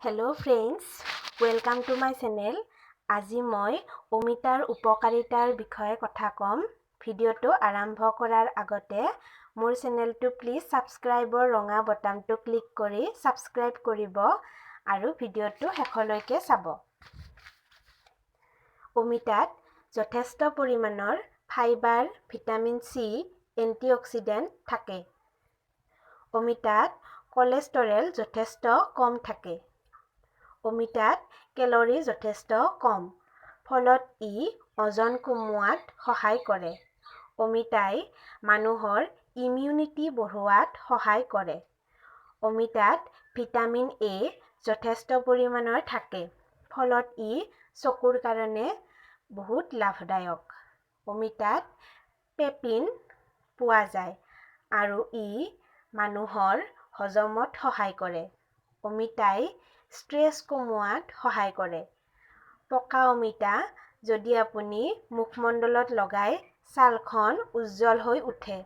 Hello friends, welcome to my channel. আজি মই অমিতাৰ উপকাৰিতাৰ বিষয়ে কথা কম। ভিডিঅটো আৰম্ভ কৰাৰ আগতে মোৰ চেনেলটো প্লিজ সাবস্ক্ৰাইবৰ ৰঙা বটনটো ক্লিক কৰি সাবস্ক্ৰাইব কৰিব আৰু ভিডিঅটো শেষলৈকে চাব। অমিতাত যথেষ্ট পৰিমাণৰ ফাইবাৰ, ভিটামিন চি, এন্টিঅক্সিডেন্ট থাকে। অমিতাত কোলেষ্টৰেল যথেষ্ট কম থাকে। অমিতাত কেলৰি যথেষ্ট কম, ফলত ই ওজন কমোৱাত সহায় কৰে। অমিতাই মানুহৰ ইমিউনিটি বঢ়োৱাত সহায় কৰে। অমিতাত ভিটামিন এ যথেষ্ট পৰিমাণৰ থাকে, ফলত ই চকুৰ কাৰণে বহুত লাভদায়ক। অমিতাত পেপিন পোৱা যায় আৰু ই মানুহৰ হজমত সহায় কৰে। অমিতাই ষ্ট্ৰেছ কমোৱাত সহায় কৰে। পকা অমিতা যদি আপুনি মুখমণ্ডলত লগাই ছালখন উজ্জ্বল হৈ উঠে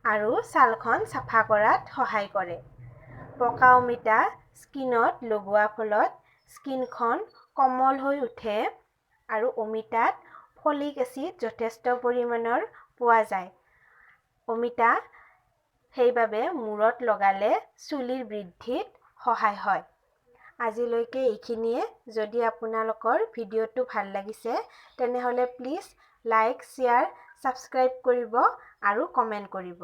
আৰু ছালখন চাফা কৰাত সহায় কৰে। পকা অমিতা স্কিনত লগোৱাৰ ফলত স্কিনখন কোমল হৈ উঠে আৰু অমিতাত ফলিক এচিড যথেষ্ট পৰিমাণৰ পোৱা যায়। অমিতা সেইবাবে মূৰত লগালে চুলিৰ বৃদ্ধিত সহায় হয়। আজিলৈকে এইখিনিয়ে। যদি আপোনালোকৰ ভিডিঅ'টো ভাল লাগিছে তেনেহ'লে প্লিজ লাইক, শ্বেয়াৰ, সাবস্ক্ৰাইব কৰিব আৰু কমেন্ট কৰিব।